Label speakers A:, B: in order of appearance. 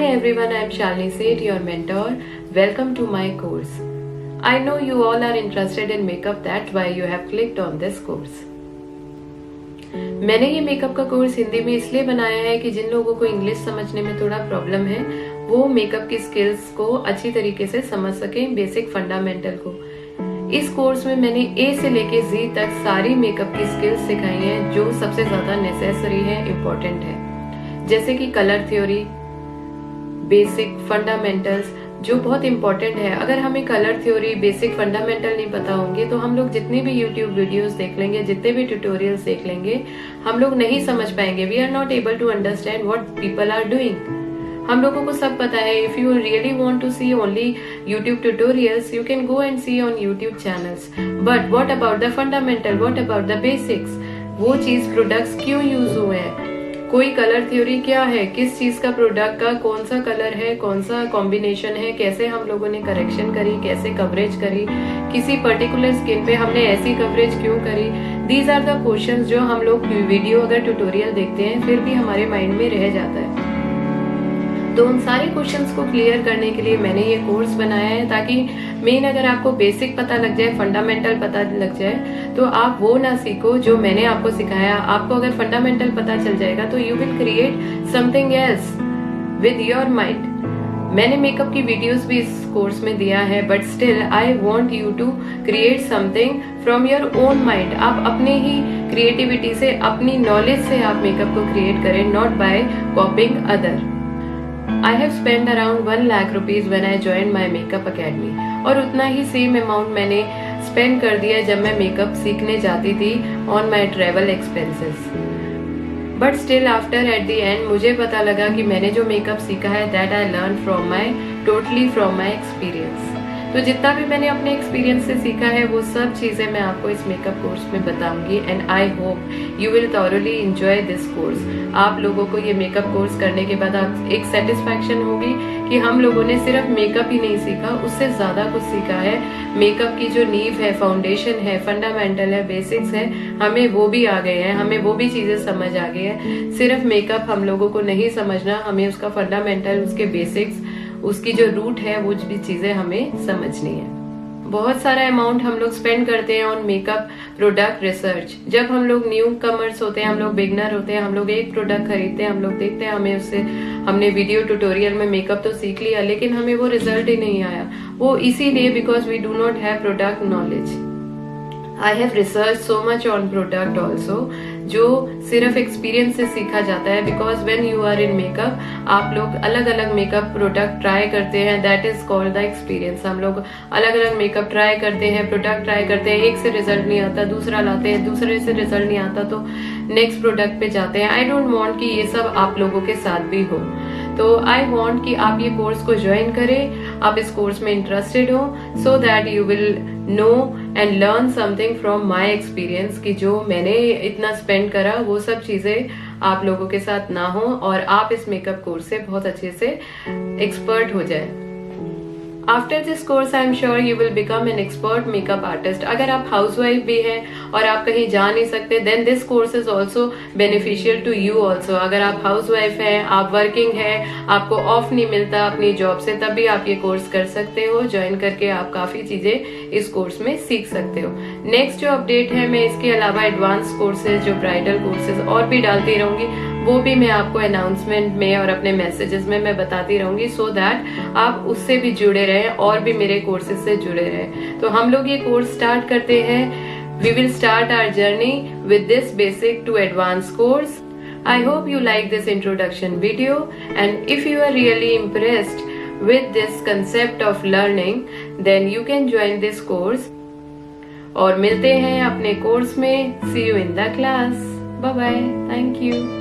A: Hi everyone, I am Shalini Seth, your mentor. Welcome to my course. I know you all are interested in makeup, that's why you have clicked on this course. मैंने ये makeup का course Hindi में इसलिए बनाया है कि जिन लोगों को इंग्लिश समझने में थोड़ा प्रॉब्लम है वो मेकअप की स्किल्स को अच्छी तरीके से समझ सकें, बेसिक फंडामेंटल को। इस कोर्स में मैंने ए से लेके जी तक सारी मेकअप की स्किल्स सिखाई हैं जो सबसे ज्यादा नेसेसरी है, इम्पोर्टेंट है, जैसे कि कलर थ्योरी, बेसिक फंडामेंटल्स जो बहुत इंपॉर्टेंट है। अगर हमें कलर थ्योरी, बेसिक फंडामेंटल नहीं पता होंगे तो हम लोग जितनी भी यूट्यूब वीडियोस देख लेंगे, जितने भी ट्यूटोरियल्स देख लेंगे, हम लोग नहीं समझ पाएंगे। We are not able to understand what people are doing. हम लोगों को सब पता है। If you really want to see only YouTube tutorials, you can go and see on YouTube channels, but what about the fundamental, what about the basics, वो चीज products क्यों use हुए हैं, कोई कलर थ्योरी क्या है, किस चीज का प्रोडक्ट का कौन सा कलर है, कौन सा कॉम्बिनेशन है, कैसे हम लोगों ने करेक्शन करी, कैसे कवरेज करी, किसी पर्टिकुलर स्किन पे हमने ऐसी कवरेज क्यों करी। दीज आर द क्वेश्चंस जो हम लोग वीडियो अगर ट्यूटोरियल देखते हैं फिर भी हमारे माइंड में रह जाता है। तो उन सारे क्वेश्चंस को क्लियर करने के लिए मैंने ये कोर्स बनाया है, ताकि मेन अगर आपको बेसिक पता लग जाए, फंडामेंटल पता लग जाए, तो आप वो ना सीखो जो मैंने आपको सिखाया। आपको अगर फंडामेंटल पता चल जाएगा तो you will create something else with your mind. मैंने मेकअप की वीडियोस भी इस कोर्स में दिया है, but still I want you to create something from your own mind. आप अपने ही क्रिएटिविटी से, अपनी नॉलेज से आप मेकअप को क्रिएट करें, not by copying other. I have spent around 1 lakh rupees when I joined my makeup academy, और उतना ही सेम अमाउंट मैंने स्पेंड कर दिया जब मैं मेकअप सीखने जाती थी on my travel expenses. But still after at the end मुझे पता लगा कि मैंने जो मेकअप सीखा है that I learn from my totally from my experience. तो जितना भी मैंने अपने एक्सपीरियंस से सीखा है वो सब चीजें मैं आपको इस मेकअप कोर्स में बताऊंगी, and I hope you will thoroughly enjoy this course. आप लोगों को ये मेकअप कोर्स करने के बाद एक सेटिस्फैक्शन होगी कि हम लोगों ने सिर्फ मेकअप ही नहीं सीखा, उससे ज्यादा कुछ सीखा है। मेकअप की जो नींव है, फाउंडेशन है, फंडामेंटल है, बेसिक्स है, हमें वो भी आ गए हैं, हमें वो भी चीजें समझ आ गई है। सिर्फ मेकअप हम लोगों को नहीं समझना, हमें उसका फंडामेंटल, उसके बेसिक्स, उसकी जो रूट है वो भी चीजें हमें समझनी है। बहुत सारा अमाउंट हम लोग स्पेंड करते हैं ऑन मेकअप प्रोडक्ट रिसर्च। जब हम लोग न्यू कमर्स होते हैं, हम लोग बिगनर होते हैं, हम लोग एक प्रोडक्ट खरीदते हैं, हम लोग देखते हैं, हमें उससे, हमने वीडियो ट्यूटोरियल में मेकअप तो सीख लिया लेकिन हमें वो रिजल्ट ही नहीं आया। वो इसीलिए because we do not have product knowledge. I have research so much on product also, जो सिर्फ एक्सपीरियंस से सीखा जाता है। Because when you are in makeup, आप लोग अलग अलग मेकअप प्रोडक्ट ट्राई करते हैं, that is called the experience. हम लोग अलग अलग मेकअप ट्राई करते हैं, प्रोडक्ट ट्राई करते हैं, एक से रिजल्ट नहीं आता, दूसरा लाते हैं, दूसरे से रिजल्ट नहीं आता तो नेक्स्ट प्रोडक्ट पे जाते हैं। आई डोंट वांट कि ये सब आप लोगों के साथ भी हो, तो आई वांट कि आप ये कोर्स को ज्वाइन करें, आप इस कोर्स में इंटरेस्टेड हो, so that you will know and learn something from my experience, कि जो मैंने इतना स्पेंड करा वो सब चीजें आप लोगों के साथ ना हो और आप इस मेकअप कोर्स से बहुत अच्छे से एक्सपर्ट हो जाए। After this course I am sure you will become an expert makeup artist. अगर आप हाउसवाइफ भी हैं और आप कहीं जा नहीं सकते, then this course is also beneficial to you also. अगर आप हाउसवाइफ हैं, आप वर्किंग हैं, आपको ऑफ नहीं मिलता अपनी जॉब से, तब भी आप ये कोर्स कर सकते हो। ज्वाइन करके आप काफी चीजें इस कोर्स में सीख सकते हो। नेक्स्ट जो अपडेट है, मैं इसके अलावा एडवांस कोर्सेज, जो ब्राइडल कोर्सेज और भी डालती रहूंगी, वो भी मैं आपको अनाउंसमेंट में और अपने मैसेजेस में मैं बताती रहूंगी, सो दैट आप उससे भी जुड़े रहें और भी मेरे कोर्सेज से जुड़े रहें। तो हम लोग ये कोर्स स्टार्ट करते हैं। We will start our journey with this basic to advance course. I hope you like this introduction video, and if you are really impressed with this concept of learning, then you can join this course. और मिलते हैं अपने course में। See you in the class. Bye bye. Thank you.